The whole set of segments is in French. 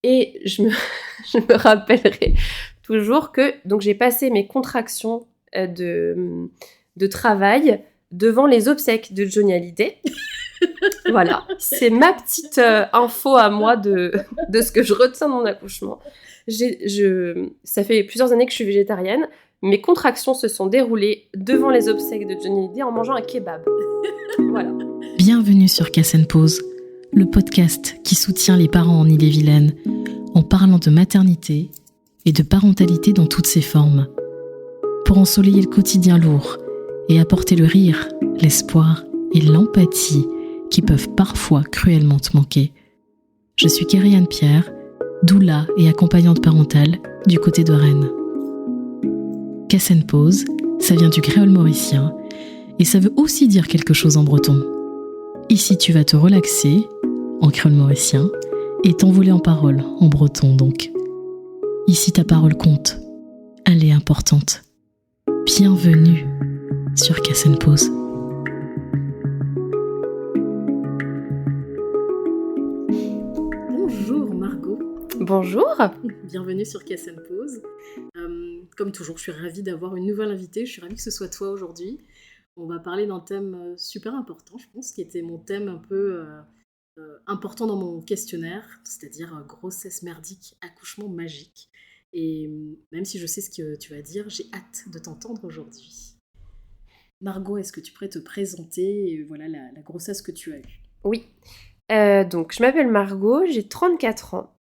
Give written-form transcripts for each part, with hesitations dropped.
Et je me rappellerai toujours que donc j'ai passé mes contractions de travail devant les obsèques de Johnny Hallyday. Voilà, c'est ma petite info à moi de ce que je retiens de mon accouchement. Ça fait plusieurs années que je suis végétarienne. Mes contractions se sont déroulées devant les obsèques de Johnny Hallyday en mangeant un kebab. Voilà. Bienvenue sur Casse & Pause, le podcast qui soutient les parents en Ille-et-Vilaine en parlant de maternité et de parentalité dans toutes ses formes. Pour ensoleiller le quotidien lourd et apporter le rire, l'espoir et l'empathie qui peuvent parfois cruellement te manquer. Je suis Kérianne Pierre, doula et accompagnante parentale du côté de Rennes. Casse & Pause, ça vient du créole mauricien et ça veut aussi dire quelque chose en breton. Ici, tu vas te relaxer, en créole mauricien, et t'envoler en parole, en breton donc. Ici, ta parole compte. Elle est importante. Bienvenue sur Casse & Pause. Bonjour Margot. Bonjour. Bienvenue sur Casse & Pause. Comme toujours, je suis ravie d'avoir une nouvelle invitée. Je suis ravie que ce soit toi aujourd'hui. On va parler d'un thème super important, je pense, qui était mon thème un peu important dans mon questionnaire, c'est-à-dire grossesse merdique, accouchement magique. Et même si je sais ce que tu vas dire, j'ai hâte de t'entendre aujourd'hui. Margot, est-ce que tu pourrais te présenter et voilà la grossesse que tu as eue? Oui. Donc, je m'appelle Margot, j'ai 34 ans.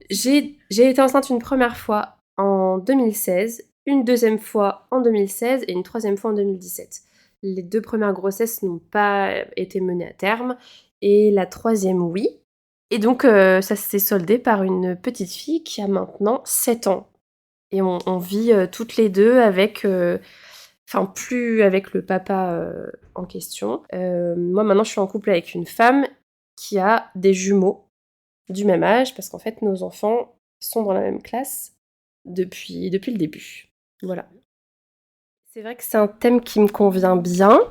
J'ai été enceinte une première fois en 2016, une deuxième fois en 2016 et une troisième fois en 2017. Les deux premières grossesses n'ont pas été menées à terme et la troisième, oui. Et donc, ça s'est soldé par une petite fille qui a maintenant 7 ans. Et on vit toutes les deux avec... plus avec le papa en question. Moi, maintenant, je suis en couple avec une femme qui a des jumeaux du même âge, parce qu'en fait, nos enfants sont dans la même classe depuis le début. Voilà. C'est vrai que c'est un thème qui me convient bien,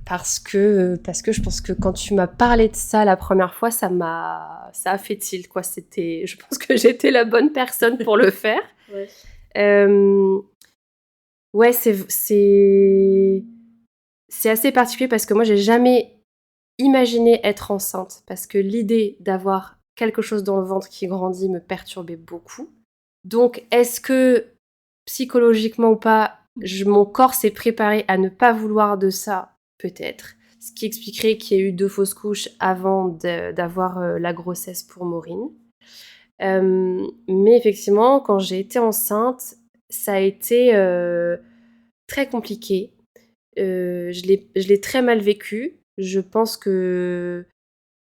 parce que je pense que quand tu m'as parlé de ça la première fois, ça a fait tilt, quoi. Je pense que j'étais la bonne personne pour le faire. Ouais. Ouais, c'est assez particulier parce que moi, j'ai jamais imaginé être enceinte parce que l'idée d'avoir quelque chose dans le ventre qui grandit me perturbait beaucoup. Donc, est-ce que psychologiquement ou pas, mon corps s'est préparé à ne pas vouloir de ça? Peut-être. Ce qui expliquerait qu'il y ait eu 2 fausses couches avant d'avoir la grossesse pour Maureen. Mais effectivement, quand j'ai été enceinte, ça a été très compliqué. Je l'ai très mal vécu. Je pense que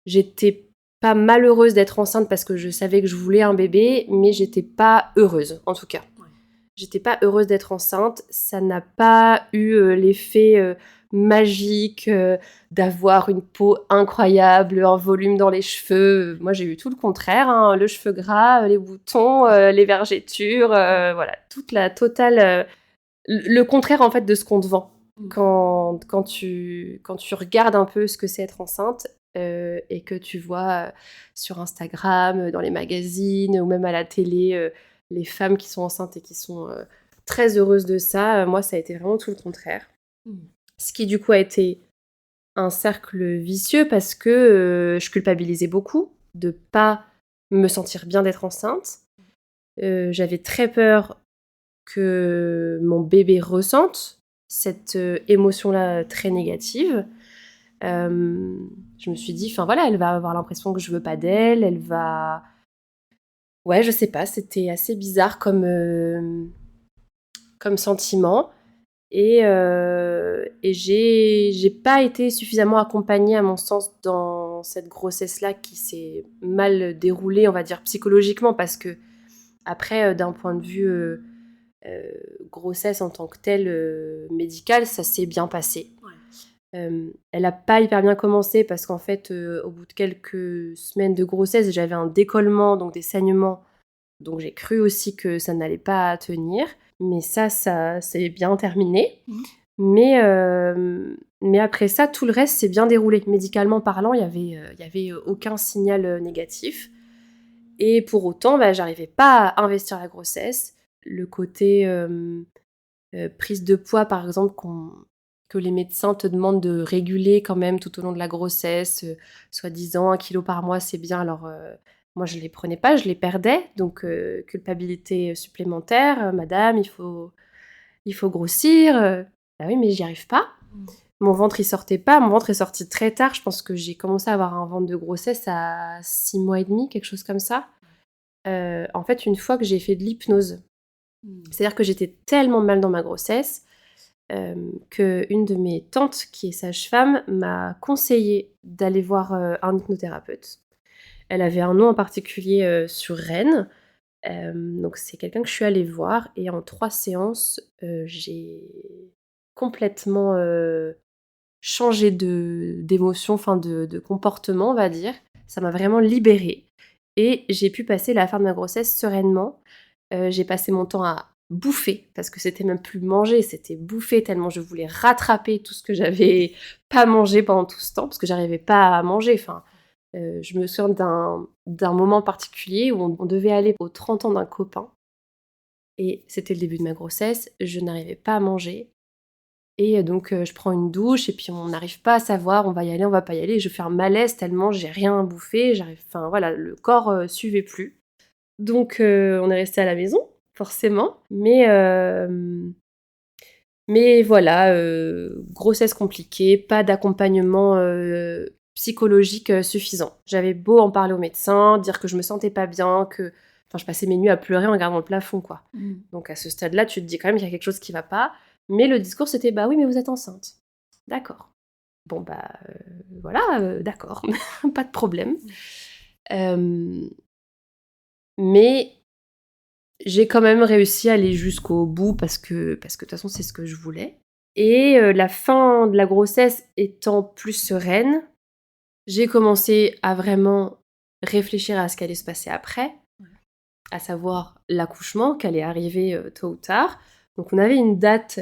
j'étais pas malheureuse d'être enceinte parce que je savais que je voulais un bébé, mais j'étais pas heureuse, en tout cas. Ouais. J'étais pas heureuse d'être enceinte. Ça n'a pas eu l'effet magique d'avoir une peau incroyable, un volume dans les cheveux. Moi, j'ai eu tout le contraire, hein, le cheveu gras, les boutons, les vergetures, voilà, toute la totale... le contraire, en fait, de ce qu'on te vend. Quand tu regardes un peu ce que c'est être enceinte et que tu vois sur Instagram, dans les magazines ou même à la télé les femmes qui sont enceintes et qui sont très heureuses de ça, moi ça a été vraiment tout le contraire. Ce qui du coup a été un cercle vicieux parce que je culpabilisais beaucoup de pas me sentir bien d'être enceinte. J'avais très peur que mon bébé ressente cette émotion-là très négative. Je me suis dit, elle va avoir l'impression que je veux pas d'elle, elle va... Ouais, je sais pas, c'était assez bizarre comme sentiment. Et j'ai pas été suffisamment accompagnée, à mon sens, dans cette grossesse-là qui s'est mal déroulée, on va dire, psychologiquement, parce que après, d'un point de vue... grossesse en tant que telle médicale, ça s'est bien passé. Ouais. Elle a pas hyper bien commencé parce qu'en fait, au bout de quelques semaines de grossesse, j'avais un décollement, donc des saignements. Donc j'ai cru aussi que ça n'allait pas tenir. Mais ça s'est bien terminé. Mais après ça, tout le reste s'est bien déroulé. Médicalement parlant, il y avait aucun signal négatif. Et pour autant, j'arrivais pas à investir la grossesse. Le côté prise de poids, par exemple, que les médecins te demandent de réguler quand même tout au long de la grossesse, soi-disant 1 kilo par mois, c'est bien. Alors, moi, je les prenais pas, je les perdais. Donc, culpabilité supplémentaire. Madame, il faut grossir. Bah oui, mais j'y arrive pas. Mon ventre, il sortait pas. Mon ventre est sorti très tard. Je pense que j'ai commencé à avoir un ventre de grossesse à 6 mois et demi, quelque chose comme ça. En fait, une fois que j'ai fait de l'hypnose, c'est-à-dire que j'étais tellement mal dans ma grossesse qu'une de mes tantes, qui est sage-femme, m'a conseillé d'aller voir un hypnothérapeute. Elle avait un nom en particulier sur Rennes. Donc c'est quelqu'un que je suis allée voir et en 3 séances, j'ai complètement changé d'émotion, enfin de comportement, on va dire. Ça m'a vraiment libérée et j'ai pu passer la fin de ma grossesse sereinement. J'ai passé mon temps à bouffer, parce que c'était même plus manger, c'était bouffer tellement je voulais rattraper tout ce que j'avais pas mangé pendant tout ce temps, parce que j'arrivais pas à manger. Enfin, je me souviens d'un moment particulier où on devait aller aux 30 ans d'un copain, et c'était le début de ma grossesse, je n'arrivais pas à manger, et donc je prends une douche, et puis on n'arrive pas à savoir, on va y aller, on va pas y aller, et je fais un malaise tellement j'ai rien bouffé, enfin voilà, le corps suivait plus. Donc on est resté à la maison, forcément, mais voilà, grossesse compliquée, pas d'accompagnement psychologique suffisant. J'avais beau en parler au médecin, dire que je me sentais pas bien, enfin, je passais mes nuits à pleurer en regardant le plafond, quoi. Donc à ce stade-là, tu te dis quand même qu'il y a quelque chose qui va pas, mais le discours c'était bah oui, mais vous êtes enceinte. D'accord. Bon voilà, d'accord, pas de problème. Mais j'ai quand même réussi à aller jusqu'au bout parce que de toute façon, c'est ce que je voulais. Et la fin de la grossesse étant plus sereine, j'ai commencé à vraiment réfléchir à ce qui allait se passer après, à savoir l'accouchement, qui allait arriver tôt ou tard. Donc on avait une date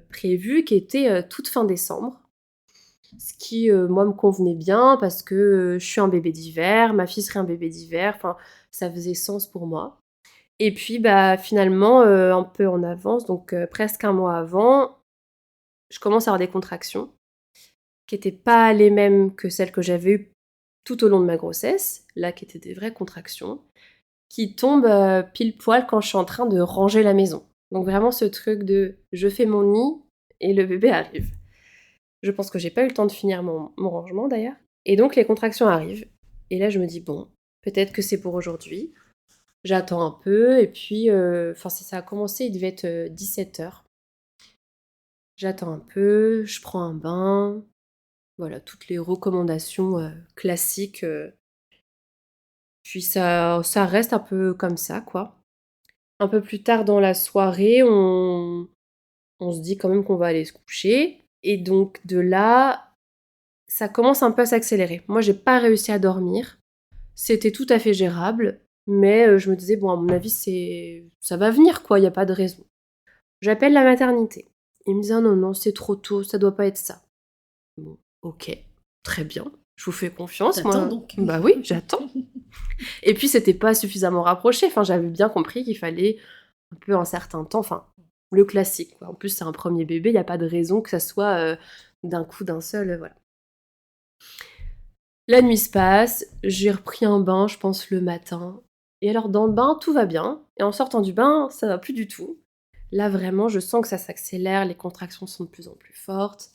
prévue qui était toute fin décembre, ce qui, moi, me convenait bien parce que je suis un bébé d'hiver, ma fille serait un bébé d'hiver, enfin, ça faisait sens pour moi. Et puis, finalement, un peu en avance, donc presque 1 mois avant, je commence à avoir des contractions qui n'étaient pas les mêmes que celles que j'avais eues tout au long de ma grossesse, là, qui étaient des vraies contractions, qui tombent pile poil quand je suis en train de ranger la maison. Donc vraiment ce truc de je fais mon nid et le bébé arrive. Je pense que j'ai pas eu le temps de finir mon rangement d'ailleurs. Et donc les contractions arrivent. Et là je me dis bon, peut-être que c'est pour aujourd'hui. J'attends un peu et puis, ça a commencé, il devait être 17h. J'attends un peu, je prends un bain, voilà, toutes les recommandations classiques. Puis ça reste un peu comme ça, quoi. Un peu plus tard dans la soirée, on se dit quand même qu'on va aller se coucher. Et donc de là, ça commence un peu à s'accélérer. Moi, j'ai pas réussi à dormir. C'était tout à fait gérable, mais je me disais, bon, à mon avis, ça va venir, quoi, il y a pas de raison. J'appelle la maternité. Ils me disent, ah non, c'est trop tôt, ça doit pas être ça. Bon, ok, très bien, je vous fais confiance. T'attends donc. Bah oui, j'attends. Et puis, c'était pas suffisamment rapproché, enfin, j'avais bien compris qu'il fallait un peu un certain temps, enfin, le classique, quoi. En plus, c'est un premier bébé, il n'y a pas de raison que ça soit d'un coup, d'un seul, voilà. La nuit se passe, j'ai repris un bain, je pense, le matin. Et alors, dans le bain, tout va bien. Et en sortant du bain, ça va plus du tout. Là, vraiment, je sens que ça s'accélère, les contractions sont de plus en plus fortes.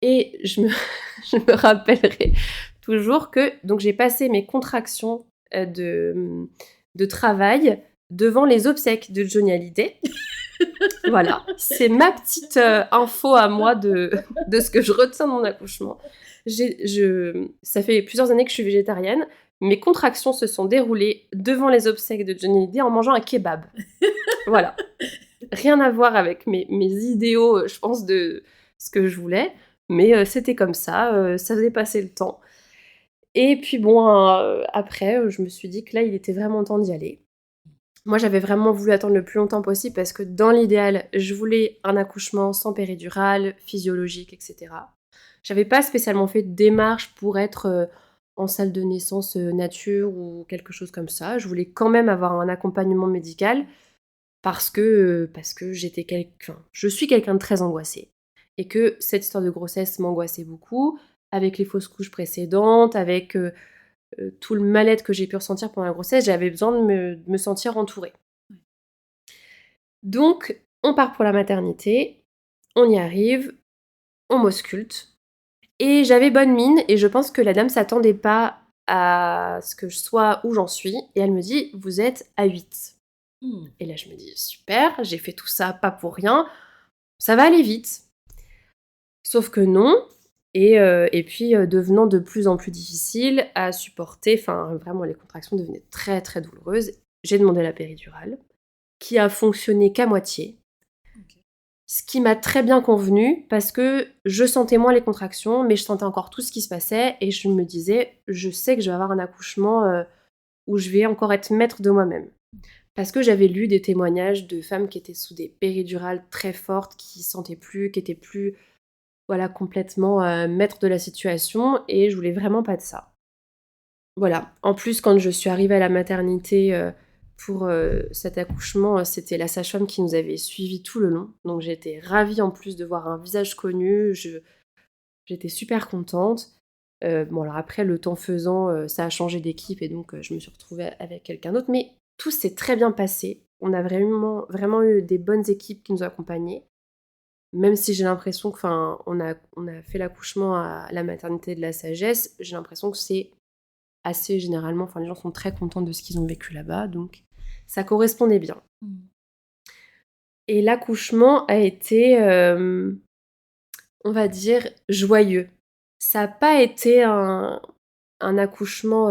Et je me rappellerai toujours que donc j'ai passé mes contractions de travail devant les obsèques de Johnny Hallyday. Voilà, c'est ma petite info à moi de ce que je retiens de mon accouchement. Ça fait plusieurs années que je suis végétarienne. Mes contractions se sont déroulées devant les obsèques de Johnny Hallyday en mangeant un kebab. Voilà. Rien à voir avec mes idéaux, je pense, de ce que je voulais. Mais c'était comme ça, ça faisait passer le temps. Et puis bon, après, je me suis dit que là, il était vraiment temps d'y aller. Moi, j'avais vraiment voulu attendre le plus longtemps possible parce que dans l'idéal, je voulais un accouchement sans péridurale, physiologique, etc. J'avais pas spécialement fait de démarche pour être en salle de naissance nature ou quelque chose comme ça. Je voulais quand même avoir un accompagnement médical parce que je suis quelqu'un de très angoissé et que cette histoire de grossesse m'angoissait beaucoup avec les fausses couches précédentes, avec tout le mal-être que j'ai pu ressentir pendant la grossesse. J'avais besoin de me sentir entourée. Donc, on part pour la maternité, on y arrive, on m'ausculte. Et j'avais bonne mine et je pense que la dame s'attendait pas à ce que je sois où j'en suis. Et elle me dit, vous êtes à 8. Et là, je me dis, super, j'ai fait tout ça pas pour rien, ça va aller vite. Sauf que non. Et puis, devenant de plus en plus difficile à supporter, enfin, vraiment, les contractions devenaient très, très douloureuses. J'ai demandé la péridurale, qui a fonctionné qu'à moitié. Ce qui m'a très bien convenu parce que je sentais moins les contractions, mais je sentais encore tout ce qui se passait et je me disais, je sais que je vais avoir un accouchement où je vais encore être maître de moi-même. Parce que j'avais lu des témoignages de femmes qui étaient sous des péridurales très fortes, qui sentaient plus, qui étaient plus, voilà, complètement maîtres de la situation et je voulais vraiment pas de ça. Voilà. En plus, quand je suis arrivée à la maternité pour cet accouchement, c'était la sage-femme qui nous avait suivis tout le long. Donc j'étais ravie en plus de voir un visage connu. J'étais super contente. Bon, alors après, le temps faisant, ça a changé d'équipe et donc je me suis retrouvée avec quelqu'un d'autre. Mais tout s'est très bien passé. On a vraiment, vraiment eu des bonnes équipes qui nous accompagnaient. Même si j'ai l'impression que, on a fait l'accouchement à la maternité de la sagesse, j'ai l'impression que c'est assez généralement, les gens sont très contents de ce qu'ils ont vécu là-bas, donc ça correspondait bien. Et l'accouchement a été, on va dire, joyeux. Ça n'a pas été un accouchement,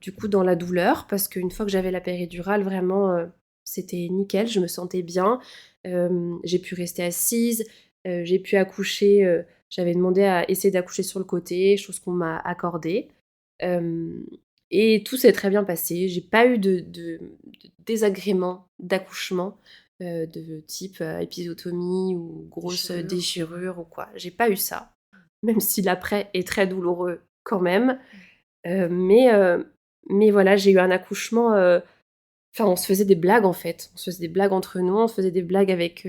du coup, dans la douleur, parce qu'une fois que j'avais la péridurale, vraiment, c'était nickel, je me sentais bien. J'ai pu rester assise, j'ai pu accoucher, j'avais demandé à essayer d'accoucher sur le côté, chose qu'on m'a accordée. Et tout s'est très bien passé. J'ai pas eu de désagréments d'accouchement, de type épisiotomie ou grosse déchirure ou quoi. J'ai pas eu ça, même si l'après est très douloureux quand même. Mais voilà, j'ai eu un accouchement. On se faisait des blagues en fait. On se faisait des blagues entre nous, on se faisait des blagues avec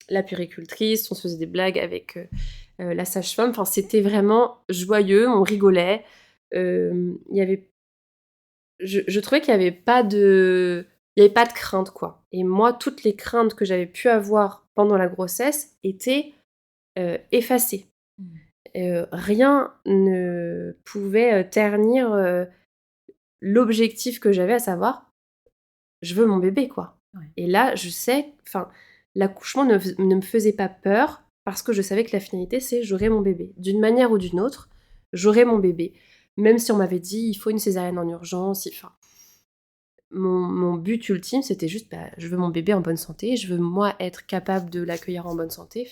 la puéricultrice, on se faisait des blagues avec la sage-femme. Enfin, c'était vraiment joyeux, on rigolait. Il y avait... je trouvais qu'il n'y avait pas de... Il n'y avait pas de crainte, quoi. Et moi, toutes les craintes que j'avais pu avoir pendant la grossesse étaient effacées. Rien ne pouvait ternir l'objectif que j'avais, à savoir, je veux mon bébé, quoi. Ouais. Et là, je sais... l'accouchement ne me faisait pas peur parce que je savais que la finalité, c'est j'aurai mon bébé. D'une manière ou d'une autre, j'aurai mon bébé. Même si on m'avait dit, il faut une césarienne en urgence. Mon but ultime, c'était juste, je veux mon bébé en bonne santé, je veux moi être capable de l'accueillir en bonne santé.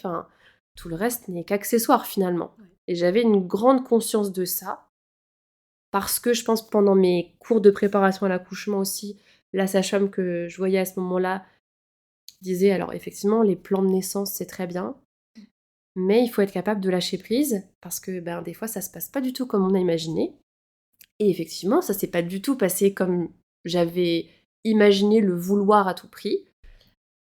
Tout le reste n'est qu'accessoire finalement. Ouais. Et j'avais une grande conscience de ça parce que je pense pendant mes cours de préparation à l'accouchement aussi, la sage-femme que je voyais à ce moment-là disait, alors effectivement, les plans de naissance, c'est très bien, mais il faut être capable de lâcher prise, parce que des fois, ça se passe pas du tout comme on a imaginé. Et effectivement, ça s'est pas du tout passé comme j'avais imaginé le vouloir à tout prix,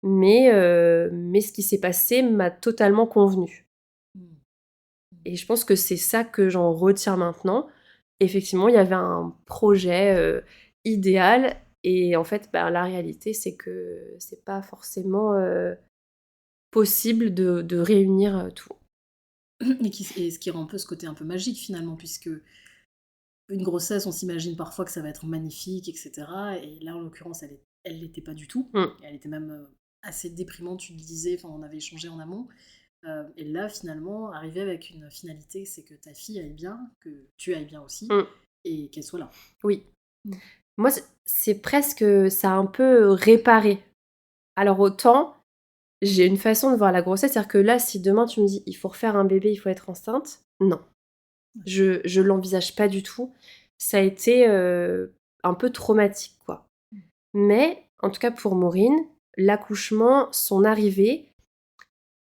mais ce qui s'est passé m'a totalement convenu. Et je pense que c'est ça que j'en retiens maintenant. Effectivement, il y avait un projet idéal, et en fait, la réalité, c'est que c'est pas forcément possible de réunir tout. Et ce qui rend un peu ce côté un peu magique finalement, puisque une grossesse, on s'imagine parfois que ça va être magnifique, etc. Et là, en l'occurrence, elle l'était pas du tout. Elle était même assez déprimante, tu le disais, on avait échangé en amont. Et là, finalement, arriver avec une finalité, c'est que ta fille aille bien, que tu ailles bien aussi, et qu'elle soit là. Oui. Moi, c'est presque... ça a un peu réparé. Alors autant, j'ai une façon de voir la grossesse, c'est-à-dire que là, si demain tu me dis, il faut refaire un bébé, il faut être enceinte, non. Je l'envisage pas du tout. Ça a été un peu traumatique, quoi. Mais, en tout cas pour Maureen, l'accouchement, son arrivée,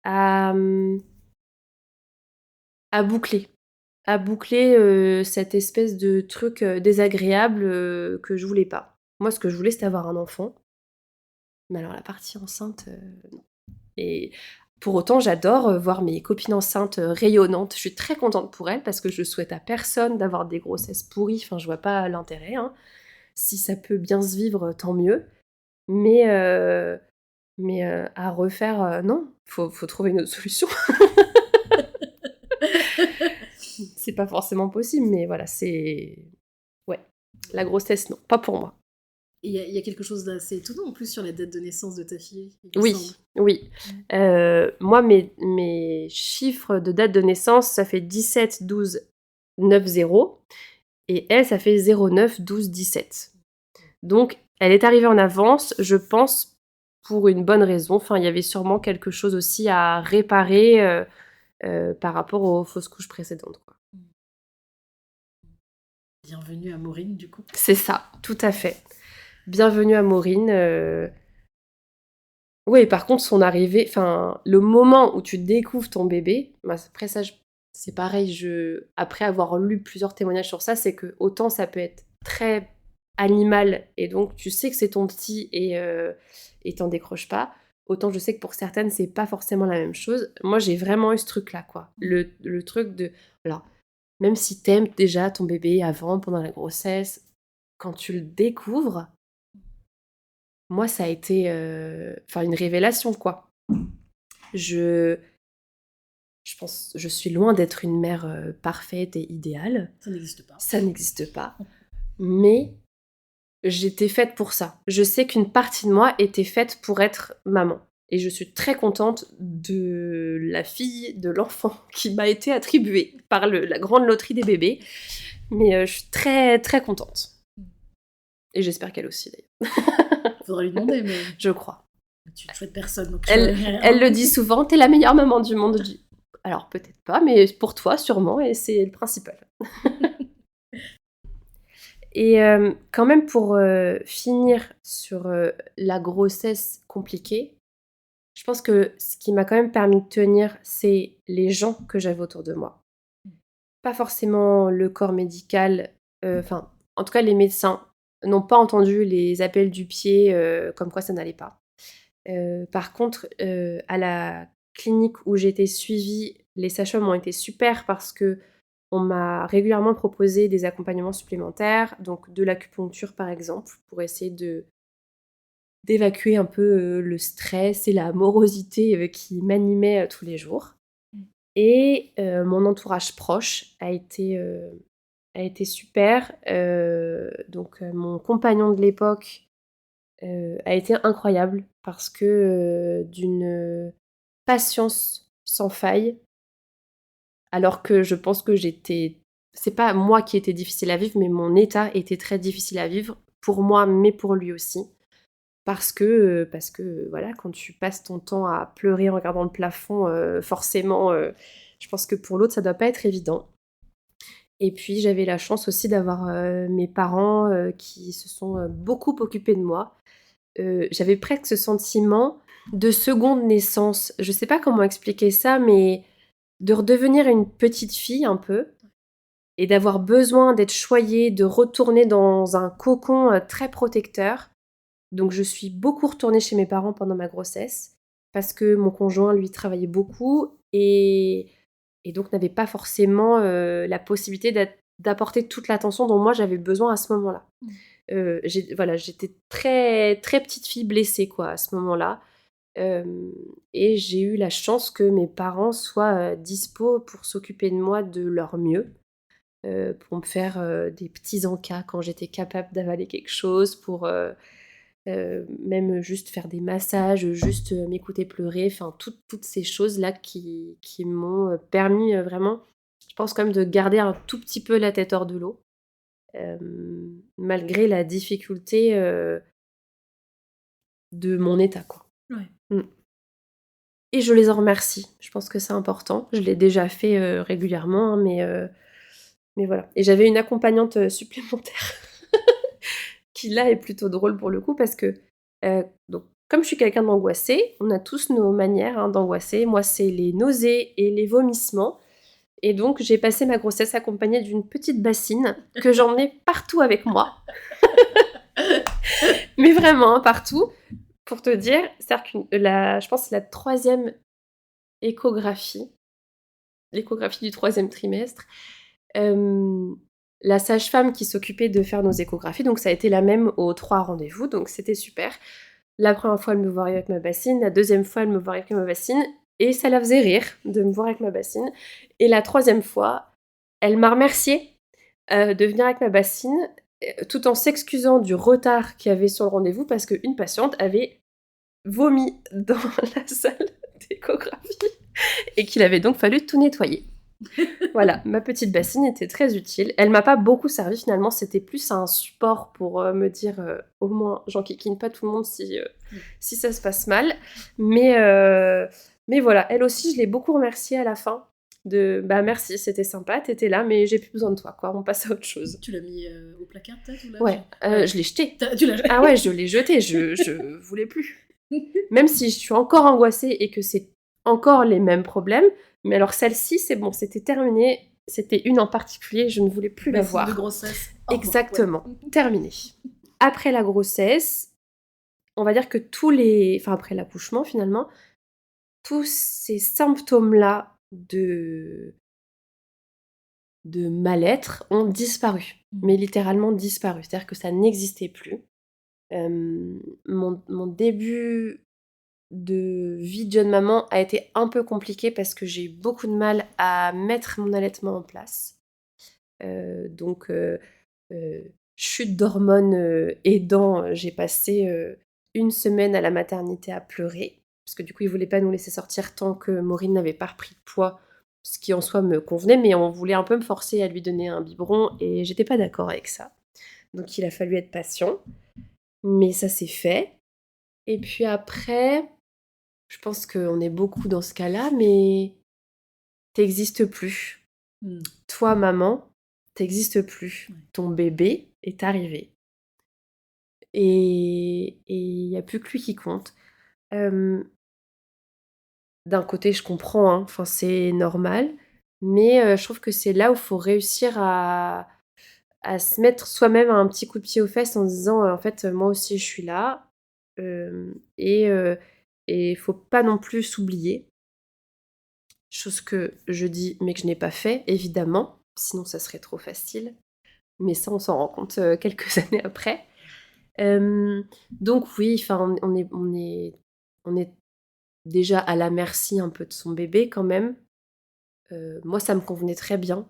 a bouclé. à boucler cette espèce de truc désagréable que je voulais pas. Moi, ce que je voulais, c'était avoir un enfant. Mais alors, la partie enceinte, non. Et pour autant, j'adore voir mes copines enceintes rayonnantes. Je suis très contente pour elles parce que je souhaite à personne d'avoir des grossesses pourries. Enfin, je vois pas l'intérêt. Hein. Si ça peut bien se vivre, tant mieux. Mais à refaire, non. Faut trouver une autre solution. C'est pas forcément possible, mais voilà, c'est... Ouais. La grossesse, non. Pas pour moi. Il y a quelque chose d'assez étonnant en plus sur la date de naissance de ta fille, il me Oui, semble. oui. Moi, mes chiffres de date de naissance, ça fait 17, 12, 9, 0. Et elle, ça fait 09, 12, 17. Donc, elle est arrivée en avance, je pense, pour une bonne raison. Enfin, il y avait sûrement quelque chose aussi à réparer par rapport aux fausses couches précédentes, quoi. Bienvenue à Maureen, du coup. C'est ça, tout à fait. Bienvenue à Maureen. Oui, par contre, son arrivée, enfin, le moment où tu découvres ton bébé, bah, après ça, c'est pareil, après avoir lu plusieurs témoignages sur ça, c'est que autant ça peut être très animal, et donc tu sais que c'est ton petit et t'en décroches pas, autant je sais que pour certaines, c'est pas forcément la même chose. Moi, j'ai vraiment eu ce truc-là, quoi. Le truc de... Alors, même si t'aimes déjà ton bébé avant, pendant la grossesse, quand tu le découvres, moi, ça a été une révélation, quoi. Je pense, je suis loin d'être une mère parfaite et idéale. Ça n'existe pas. Ça n'existe pas. Mais j'étais faite pour ça. Je sais qu'une partie de moi était faite pour être maman. Et je suis très contente de la fille, de l'enfant qui m'a été attribuée par la grande loterie des bébés. Mais je suis très, très contente. Et j'espère qu'elle aussi, d'ailleurs. Faudra lui demander, mais... Je crois. Tu ne souhaites personne. Donc elle le dit souvent, t'es la meilleure maman du monde. Je dis, alors peut-être pas, mais pour toi sûrement, et c'est le principal. Et quand même pour finir sur la grossesse compliquée, je pense que ce qui m'a quand même permis de tenir, c'est les gens que j'avais autour de moi. Pas forcément le corps médical, en tout cas les médecins n'ont pas entendu les appels du pied comme quoi ça n'allait pas. Par contre, à la clinique où j'ai été suivie, les sages-femmes ont été super parce que on m'a régulièrement proposé des accompagnements supplémentaires, donc de l'acupuncture par exemple, pour essayer d'évacuer un peu le stress et la morosité qui m'animait tous les jours. Et mon entourage proche a été super. Donc mon compagnon de l'époque a été incroyable parce que d'une patience sans faille, alors que je pense que c'est pas moi qui était difficile à vivre, mais mon état était très difficile à vivre pour moi, mais pour lui aussi. Parce que voilà, quand tu passes ton temps à pleurer en regardant le plafond, forcément, je pense que pour l'autre, ça doit pas être évident. Et puis, j'avais la chance aussi d'avoir mes parents qui se sont beaucoup occupés de moi. J'avais presque ce sentiment de seconde naissance. Je sais pas comment expliquer ça, mais de redevenir une petite fille un peu et d'avoir besoin d'être choyée, de retourner dans un cocon très protecteur. Donc je suis beaucoup retournée chez mes parents pendant ma grossesse parce que mon conjoint, lui, travaillait beaucoup et donc n'avait pas forcément la possibilité d'apporter toute l'attention dont moi j'avais besoin à ce moment-là. J'étais très, très petite fille blessée quoi, à ce moment-là. Et j'ai eu la chance que mes parents soient dispo pour s'occuper de moi de leur mieux, pour me faire des petits encas quand j'étais capable d'avaler quelque chose, pour même juste faire des massages, juste m'écouter pleurer, enfin toutes ces choses-là qui m'ont permis vraiment, je pense quand même de garder un tout petit peu la tête hors de l'eau, malgré la difficulté de mon état, quoi. Ouais. Et je les en remercie, je pense que c'est important. Je l'ai déjà fait régulièrement, hein, mais voilà. Et j'avais une accompagnante supplémentaire qui là est plutôt drôle pour le coup parce que donc comme je suis quelqu'un d'angoissé, on a tous nos manières d'angoisser. Moi, c'est les nausées et les vomissements. Et donc, j'ai passé ma grossesse accompagnée d'une petite bassine que j'emmenais partout avec moi. Mais vraiment, partout. Pour te dire, c'est-à-dire que je pense que c'est la 3e échographie, l'échographie du 3e trimestre. La sage-femme qui s'occupait de faire nos échographies, donc ça a été la même aux 3 rendez-vous, donc c'était super. La première fois, elle me voit avec ma bassine. La 2e fois, elle me voit avec ma bassine. Et ça la faisait rire de me voir avec ma bassine. Et la 3e fois, elle m'a remerciée de venir avec ma bassine, tout en s'excusant du retard qu'il y avait sur le rendez-vous, parce qu'une patiente avait vomi dans la salle d'échographie et qu'il avait donc fallu tout nettoyer. Voilà, ma petite bassine était très utile. Elle m'a pas beaucoup servi finalement, c'était plus un support pour me dire au moins j'enquiquine pas tout le monde si ça se passe mal. Mais voilà, elle aussi je l'ai beaucoup remerciée à la fin. Merci, c'était sympa, t'étais là, mais j'ai plus besoin de toi, quoi, on passe à autre chose. Tu l'as mis au placard peut-être ou là, Ouais, je l'ai jeté. Tu l'as jeté. Ah ouais, je l'ai jeté, je voulais plus. Même si je suis encore angoissée et que c'est encore les mêmes problèmes, mais alors celle-ci, c'est bon, c'était terminé. C'était une en particulier, je ne voulais plus la voir. De grossesse. Exactement, terminé. Après la grossesse, on va dire que après l'accouchement finalement, tous ces symptômes-là de mal-être ont disparu, mais littéralement disparu. C'est-à-dire que ça n'existait plus. Mon début de vie de jeune maman a été un peu compliqué parce que j'ai eu beaucoup de mal à mettre mon allaitement en place. Donc, chute d'hormones aidant, j'ai passé 1 semaine à la maternité à pleurer, parce que du coup, ils voulaient pas nous laisser sortir tant que Maureen n'avait pas repris de poids, ce qui en soi me convenait, mais on voulait un peu me forcer à lui donner un biberon, et j'étais pas d'accord avec ça. Donc il a fallu être patient, mais ça s'est fait. Et puis après, je pense qu'on est beaucoup dans ce cas-là, mais t'existes plus. Toi, maman, t'existes plus. Ton bébé est arrivé. Et il n'y a plus que lui qui compte. D'un côté, je comprends, hein, c'est normal, mais je trouve que c'est là où il faut réussir à se mettre soi-même un petit coup de pied aux fesses en se disant en fait, moi aussi, je suis là. Et il faut pas non plus s'oublier. Chose que je dis, mais que je n'ai pas fait, évidemment, sinon ça serait trop facile. Mais ça, on s'en rend compte quelques années après. Donc oui, on est déjà à la merci un peu de son bébé quand même. Moi, ça me convenait très bien.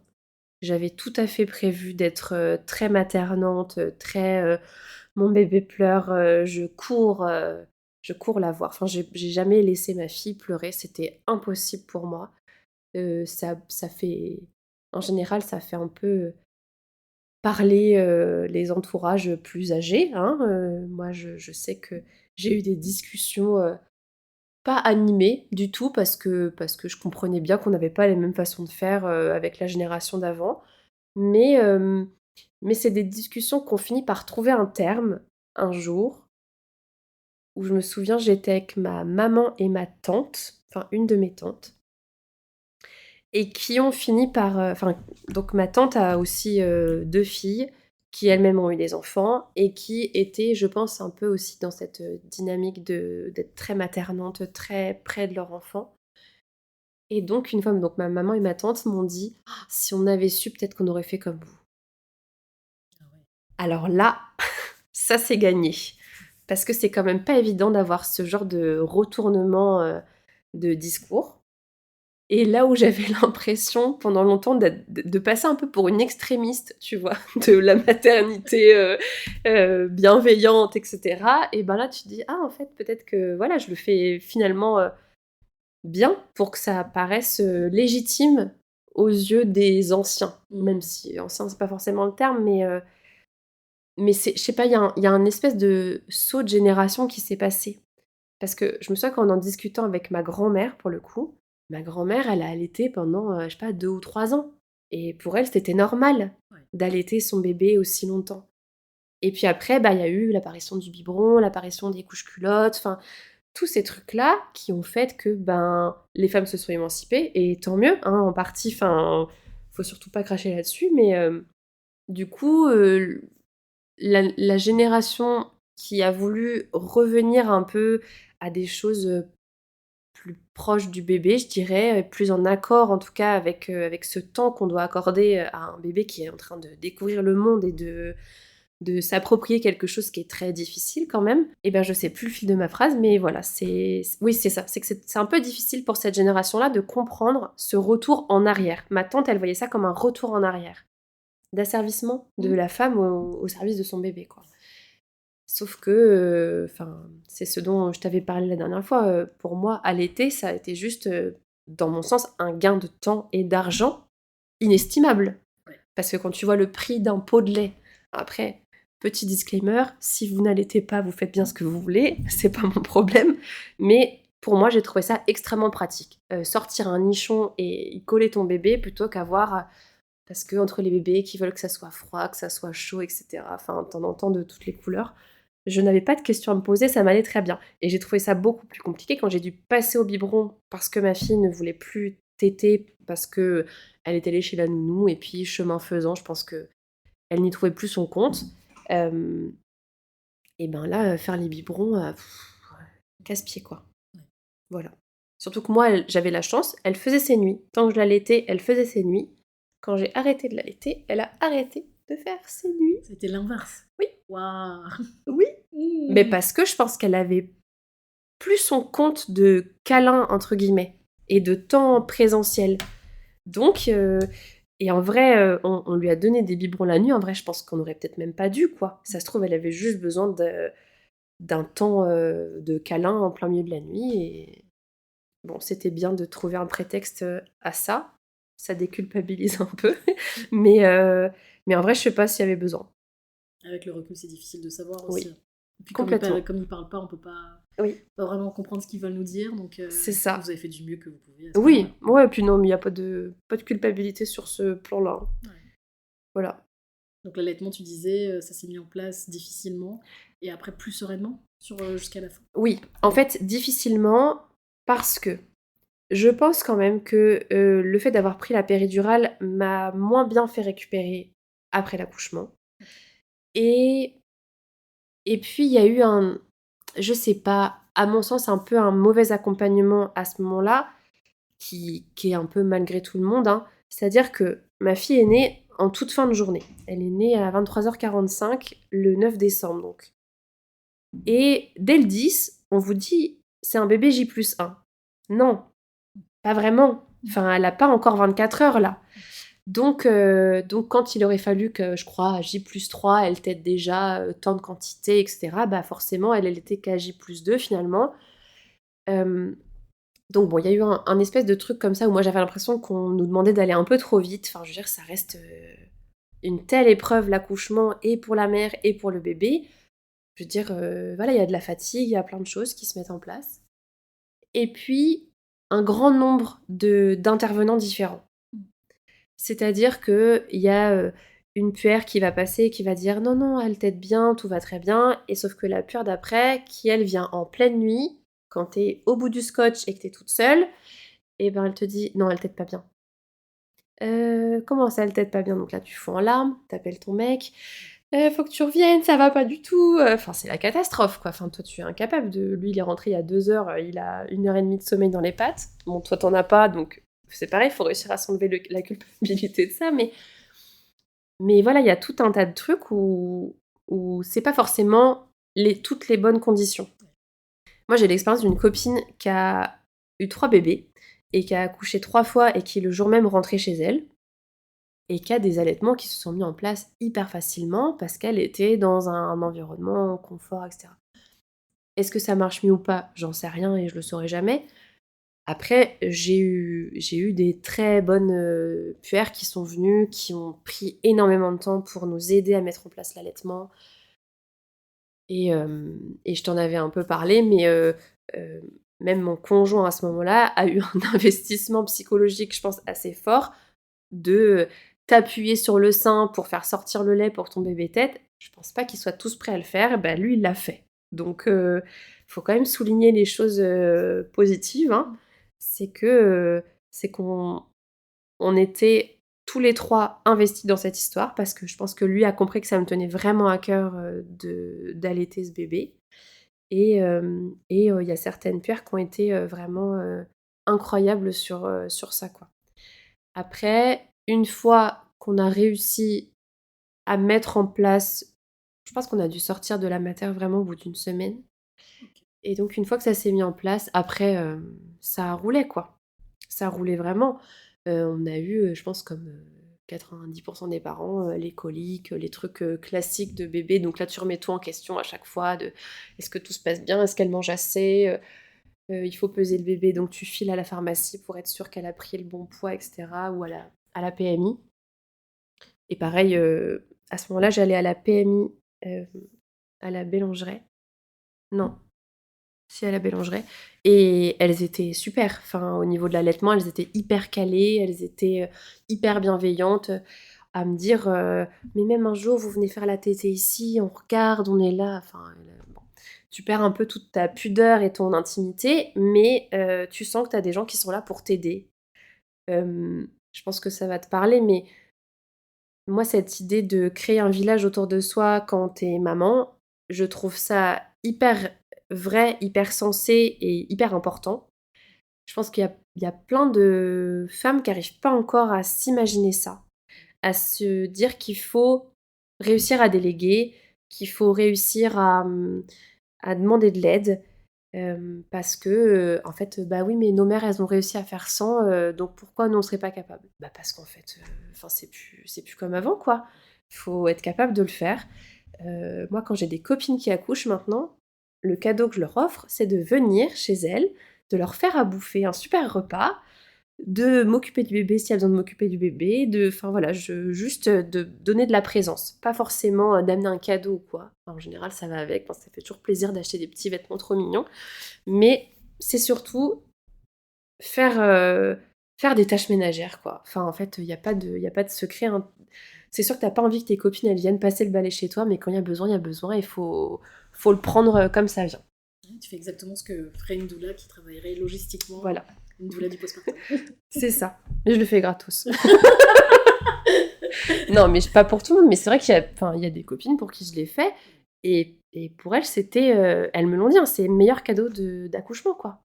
J'avais tout à fait prévu d'être très maternante, très mon bébé pleure, je cours la voir. Enfin, j'ai jamais laissé ma fille pleurer, c'était impossible pour moi. Ça fait, en général, ça fait un peu parler les entourages plus âgés, hein. Moi, je sais que j'ai eu des discussions pas animées du tout parce que je comprenais bien qu'on n'avait pas les mêmes façons de faire avec la génération d'avant. Mais c'est des discussions qu'on finit par trouver un terme un jour où je me souviens, j'étais avec ma maman et ma tante, enfin une de mes tantes, et qui ont fini par... donc ma tante a aussi 2 filles qui elles-mêmes ont eu des enfants et qui étaient, je pense, un peu aussi dans cette dynamique d'être très maternante, très près de leur enfant. Et donc une fois, donc ma maman et ma tante m'ont dit « Ah, si on avait su, peut-être qu'on aurait fait comme vous. » Alors là, ça c'est gagné. Parce que c'est quand même pas évident d'avoir ce genre de retournement de discours. Et là où j'avais l'impression pendant longtemps de passer un peu pour une extrémiste, tu vois, de la maternité bienveillante, etc. Et ben là tu te dis, ah en fait peut-être que voilà, je le fais finalement bien pour que ça paraisse légitime aux yeux des anciens. Même si ancien c'est pas forcément le terme, mais je sais pas, il y a un espèce de saut de génération qui s'est passé. Parce que je me souviens qu'en discutant avec ma grand-mère, pour le coup, ma grand-mère, elle a allaité pendant, je sais pas, 2 ou 3 ans. Et pour elle, c'était normal d'allaiter son bébé aussi longtemps. Et puis après, il y a eu l'apparition du biberon, l'apparition des couches-culottes, enfin, tous ces trucs-là qui ont fait que les femmes se sont émancipées, et tant mieux, hein, en partie, faut surtout pas cracher là-dessus, mais du coup, la génération qui a voulu revenir un peu à des choses plus proches du bébé, je dirais, plus en accord en tout cas avec ce temps qu'on doit accorder à un bébé qui est en train de découvrir le monde et de s'approprier quelque chose qui est très difficile quand même. Et je sais plus le fil de ma phrase, mais voilà, oui, c'est ça, c'est que c'est un peu difficile pour cette génération-là de comprendre ce retour en arrière. Ma tante, elle voyait ça comme un retour en arrière, d'asservissement de la femme au service de son bébé, quoi. Sauf que, c'est ce dont je t'avais parlé la dernière fois, pour moi, allaiter, ça a été juste, dans mon sens, un gain de temps et d'argent inestimable. Ouais. Parce que quand tu vois le prix d'un pot de lait, après, petit disclaimer, si vous n'allaitez pas, vous faites bien ce que vous voulez, c'est pas mon problème, mais pour moi, j'ai trouvé ça extrêmement pratique. Sortir un nichon et y coller ton bébé plutôt qu'avoir... Parce que entre les bébés qui veulent que ça soit froid, que ça soit chaud, etc., t'en entends de toutes les couleurs. Je n'avais pas de questions à me poser, ça m'allait très bien. Et j'ai trouvé ça beaucoup plus compliqué quand j'ai dû passer au biberon parce que ma fille ne voulait plus téter, parce que elle était allée chez la nounou, et puis chemin faisant, je pense que elle n'y trouvait plus son compte. Et là, faire les biberons, casse-pied, quoi. Voilà. Surtout que moi, j'avais la chance, elle faisait ses nuits. Tant que je l'allaitais, elle faisait ses nuits. Quand j'ai arrêté de l'allaiter, elle a arrêté de faire ses nuits. C'était l'inverse. Oui. Waouh. Oui. Mais parce que je pense qu'elle avait plus son compte de câlin, entre guillemets, et de temps présentiel. Donc, et en vrai, on lui a donné des biberons la nuit. En vrai, je pense qu'on aurait peut-être même pas dû, quoi. Ça se trouve, elle avait juste besoin d'un temps de câlin en plein milieu de la nuit. Et bon, c'était bien de trouver un prétexte à ça. Ça déculpabilise un peu. mais en vrai, je sais pas s'il y avait besoin. Avec le recul, c'est difficile de savoir aussi. Oui. Et puis Complètement. Comme ils parlent pas, on peut pas, Oui. pas vraiment comprendre ce qu'ils veulent nous dire. Donc c'est ça. Vous avez fait du mieux que vous pouviez. Oui, ouais, et puis non, mais il n'y a pas de culpabilité sur ce plan-là. Ouais. Voilà. Donc l'allaitement, tu disais, ça s'est mis en place difficilement, et après plus sereinement jusqu'à la fin. Oui, en fait, difficilement, parce que je pense quand même que le fait d'avoir pris la péridurale m'a moins bien fait récupérer après l'accouchement. Et puis, il y a eu je sais pas, à mon sens, un peu un mauvais accompagnement à ce moment-là, qui est un peu malgré tout le monde, hein. C'est-à-dire que ma fille est née en toute fin de journée. Elle est née à 23h45 le 9 décembre, donc. Et dès le 10, on vous dit, c'est un bébé J+1. Non, pas vraiment. Enfin, elle n'a pas encore 24 heures, là. Donc, quand il aurait fallu que, je crois, à J+3, elle tète déjà tant de quantité, etc., forcément, elle était qu'à J+2, finalement. Donc bon, il y a eu un espèce de truc comme ça où moi j'avais l'impression qu'on nous demandait d'aller un peu trop vite. Enfin, je veux dire, ça reste une telle épreuve, l'accouchement, et pour la mère et pour le bébé. Je veux dire, voilà, il y a de la fatigue, il y a plein de choses qui se mettent en place. Et puis, un grand nombre d'intervenants différents. C'est-à-dire qu'il y a une puère qui va passer et qui va dire « Non, non, elle tète bien, tout va très bien », et sauf que la puère d'après, qui elle vient en pleine nuit, quand t'es au bout du scotch et que t'es toute seule, et elle te dit « Non, elle tète pas bien ». Comment ça, elle tète pas bien? Donc là, tu fonds en larmes, t'appelles ton mec, faut que tu reviennes, ça va pas du tout. Enfin, c'est la catastrophe, quoi. Enfin, toi, tu es incapable de... Lui, il est rentré il y a 2 heures, il a 1h30 de sommeil dans les pattes. Bon, toi, t'en as pas, donc c'est pareil, il faut réussir à s'enlever la culpabilité de ça, mais voilà, il y a tout un tas de trucs où c'est pas forcément toutes les bonnes conditions. Moi, j'ai l'expérience d'une copine qui a eu 3 bébés et qui a accouché 3 fois et qui est le jour même rentrée chez elle et qui a des allaitements qui se sont mis en place hyper facilement parce qu'elle était dans un environnement confort, etc. Est-ce que ça marche mieux ou pas? J'en sais rien et je le saurai jamais. Après, j'ai eu des très bonnes puères qui sont venues, qui ont pris énormément de temps pour nous aider à mettre en place l'allaitement. Et je t'en avais un peu parlé, mais même mon conjoint à ce moment-là a eu un investissement psychologique, je pense, assez fort de t'appuyer sur le sein pour faire sortir le lait pour que ton bébé tète. Je pense pas qu'ils soient tous prêts à le faire. Lui, il l'a fait. Donc, faut quand même souligner les choses positives, hein. C'est qu'on était tous les 3 investis dans cette histoire parce que je pense que lui a compris que ça me tenait vraiment à cœur, d'allaiter ce bébé et il y a certaines pierres qui ont été, vraiment, incroyables sur ça, quoi. Après, une fois qu'on a réussi à mettre en place, je pense qu'on a dû sortir de la matière vraiment au bout d'une semaine. Et donc une fois que ça s'est mis en place, après, ça roulait quoi. Ça roulait vraiment. On a eu, je pense comme, 90% des parents, les coliques, les trucs, classiques de bébé. Donc là, tu remets tout en question à chaque fois de: «Est-ce que tout se passe bien? Est-ce qu'elle mange assez?» Il faut peser le bébé, donc tu files à la pharmacie pour être sûre qu'elle a pris le bon poids et cetera ou à la PMI. Et pareil, à ce moment-là, j'allais à la PMI, à la Bélangeraie. Non, si à la Bélangeraie et elles étaient super. Enfin, au niveau de l'allaitement, elles étaient hyper calées, elles étaient, hyper bienveillantes, à me dire, «Mais même un jour, vous venez faire la tétée ici, on regarde, on est là». Enfin, bon, tu perds un peu toute ta pudeur et ton intimité, mais tu sens que tu as des gens qui sont là pour t'aider. Je pense que ça va te parler, mais moi, cette idée de créer un village autour de soi quand t'es maman, je trouve ça hyper vrai, hyper sensé et hyper important. Je pense qu'il y a plein de femmes qui n'arrivent pas encore à s'imaginer ça, à se dire qu'il faut réussir à déléguer, qu'il faut réussir à demander de l'aide, parce que, en fait, bah oui, mais nos mères, elles ont réussi à faire sans, donc pourquoi nous, on serait pas capables? Bah parce qu'en fait, enfin, c'est plus comme avant, quoi. Faut être capable de le faire. Moi, quand j'ai des copines qui accouchent maintenant, le cadeau que je leur offre, c'est de venir chez elles, de leur faire à bouffer un super repas, de m'occuper du bébé s'il y a besoin de m'occuper du bébé, enfin voilà, juste de donner de la présence. Pas forcément d'amener un cadeau ou quoi. Enfin, en général, ça va avec, ça fait toujours plaisir d'acheter des petits vêtements trop mignons. Mais c'est surtout faire des tâches ménagères, quoi. Enfin, en fait, il y a pas de secret, hein. C'est sûr que t'as pas envie que tes copines, elles viennent passer le balai chez toi, mais quand il y a besoin, il faut le prendre comme ça vient. Tu fais exactement ce que ferait une doula qui travaillerait logistiquement. Voilà. Une doula du postpartum. C'est ça. Mais je le fais gratos. Non, mais pas pour tout le monde, mais c'est vrai il y a des copines pour qui je l'ai fait, et pour elles, c'était, elles me l'ont dit, hein, c'est le meilleur cadeau d'accouchement, quoi.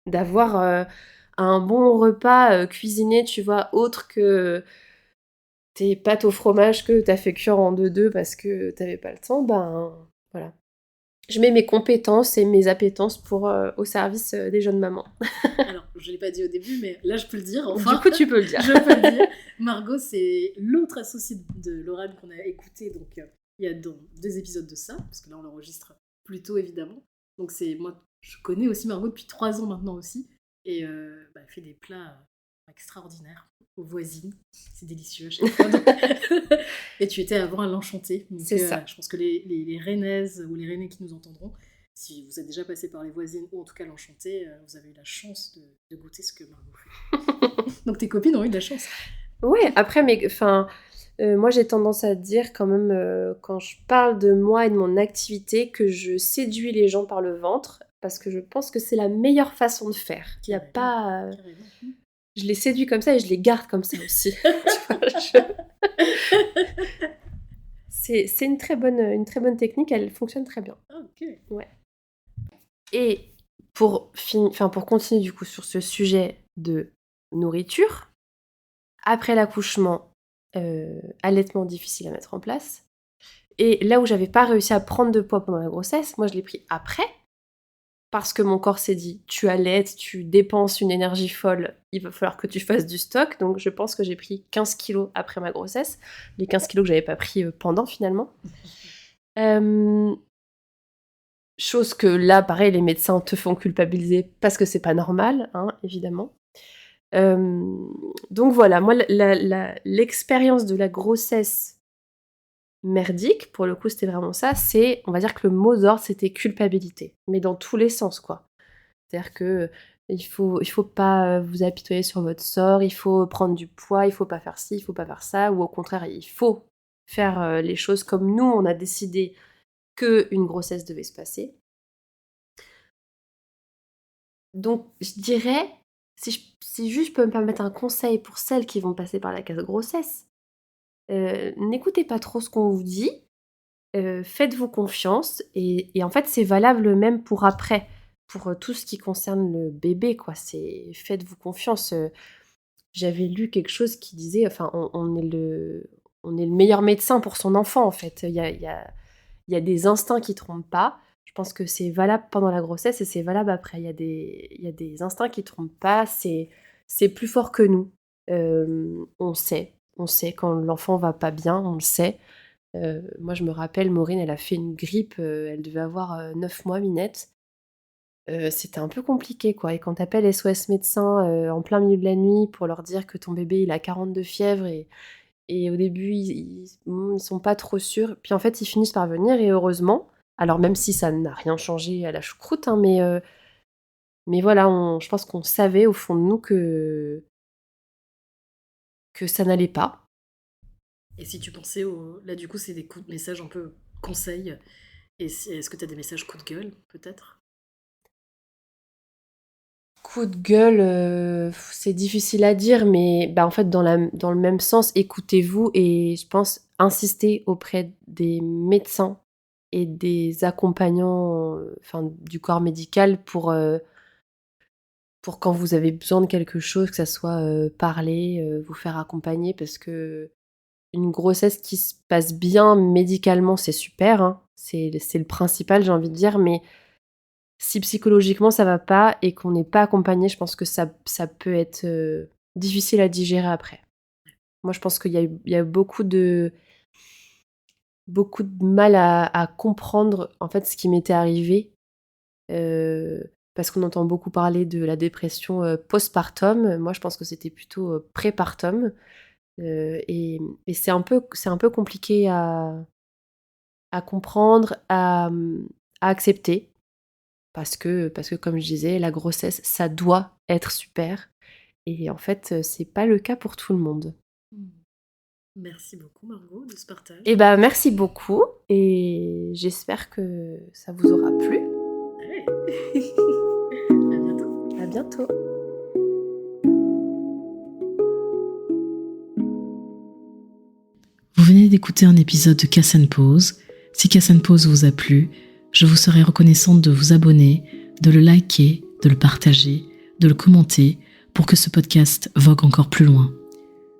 D'avoir, un bon repas, cuisiné, tu vois, autre que tes pâtes au fromage que t'as fait cuire en 2-2 parce que t'avais pas le temps, ben, voilà. Je mets mes compétences et mes appétences au service, des jeunes mamans. Alors, je l'ai pas dit au début, mais là, je peux le dire, enfin. Du coup, tu peux le dire. Je peux le dire. Margot, c'est l'autre associée de Laurent qu'on a écouté, donc il y a 2 épisodes de ça, parce que là, on l'enregistre plus tôt, évidemment. Donc, moi, je connais aussi Margot depuis 3 ans maintenant aussi, et elle fait des plats extraordinaires aux voisines. C'est délicieux à chaque fois. Et tu étais avant à l'Enchanté. C'est ça. Je pense que les Rennaises ou les Rennais qui nous entendront, si vous êtes déjà passé par les voisines ou en tout cas l'Enchanté, vous avez eu la chance de goûter ce que Margot fait. Donc tes copines ont eu de la chance. Ouais, après, moi j'ai tendance à dire quand même, quand je parle de moi et de mon activité, que je séduis les gens par le ventre, parce que je pense que c'est la meilleure façon de faire. Il y a pas... Je les séduis comme ça et je les garde comme ça aussi. Tu vois, c'est une très bonne technique, elle fonctionne très bien. Ok. Ouais. Et pour continuer du coup sur ce sujet de nourriture, après l'accouchement, allaitement difficile à mettre en place. Et là où j'avais pas réussi à prendre de poids pendant la grossesse, moi je l'ai pris après, parce que mon corps s'est dit, tu allaites, tu dépenses une énergie folle, il va falloir que tu fasses du stock. Donc je pense que j'ai pris 15 kilos après ma grossesse, les 15 kilos que j'avais pas pris pendant finalement. Chose que là, pareil, les médecins te font culpabiliser parce que c'est pas normal, hein, évidemment. Donc voilà, moi l'expérience de la grossesse merdique, pour le coup c'était vraiment ça, on va dire que le mot d'ordre c'était culpabilité, mais dans tous les sens, quoi. C'est-à-dire que il faut pas vous apitoyer sur votre sort, il faut prendre du poids, il faut pas faire ci, il faut pas faire ça, ou au contraire il faut faire les choses comme nous on a décidé qu'une grossesse devait se passer. Donc, je dirais, si juste je peux me permettre un conseil pour celles qui vont passer par la case grossesse, n'écoutez pas trop ce qu'on vous dit, faites-vous confiance, et en fait, c'est valable même pour après, pour tout ce qui concerne le bébé, quoi. Faites-vous confiance. J'avais lu quelque chose qui disait, enfin, on est le meilleur médecin pour son enfant, en fait. Il y a des instincts qui trompent pas. Je pense que c'est valable pendant la grossesse et c'est valable après. Il y a des instincts qui trompent pas. C'est plus fort que nous. On sait quand l'enfant va pas bien, on le sait. Moi, je me rappelle, Maureen, elle a fait une grippe. Elle devait avoir 9 mois, Minette. C'était un peu compliqué, quoi. Et quand t'appelles SOS médecin en plein milieu de la nuit pour leur dire que ton bébé il a 42 fièvres et au début ils sont pas trop sûrs, puis en fait ils finissent par venir, et heureusement, alors même si ça n'a rien changé à la choucroute, hein, mais voilà, je pense qu'on savait au fond de nous que ça n'allait pas. Et si tu pensais là du coup c'est des coups de messages un peu conseils, et est-ce que tu as des messages coups de gueule peut-être? Coup de gueule, c'est difficile à dire, mais en fait, dans le même sens, écoutez-vous, et je pense insister auprès des médecins et des accompagnants, du corps médical pour quand vous avez besoin de quelque chose, que ça soit parler, vous faire accompagner, parce que une grossesse qui se passe bien médicalement, c'est super, hein, c'est le principal, j'ai envie de dire, mais si psychologiquement ça va pas et qu'on n'est pas accompagné, je pense que ça peut être difficile à digérer après. Moi, je pense qu'il y a beaucoup de mal à comprendre en fait ce qui m'était arrivé, parce qu'on entend beaucoup parler de la dépression postpartum. Moi, je pense que c'était plutôt prépartum, et c'est un peu compliqué à comprendre, à accepter. Parce que comme je disais, la grossesse, ça doit être super. Et en fait, c'est pas le cas pour tout le monde. Merci beaucoup Margot de ce partage. Et merci beaucoup, et j'espère que ça vous aura plu. Ouais. À bientôt. À bientôt. Vous venez d'écouter un épisode de Cass & Pause. Si Cass & Pause vous a plu, je vous serais reconnaissante de vous abonner, de le liker, de le partager, de le commenter pour que ce podcast vogue encore plus loin.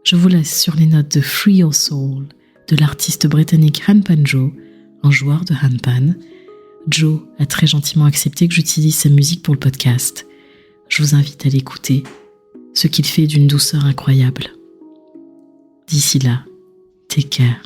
Je vous laisse sur les notes de Free Your Soul de l'artiste britannique Handpan Joe, un joueur de handpan. Joe a très gentiment accepté que j'utilise sa musique pour le podcast. Je vous invite à l'écouter, ce qu'il fait d'une douceur incroyable. D'ici là, take care.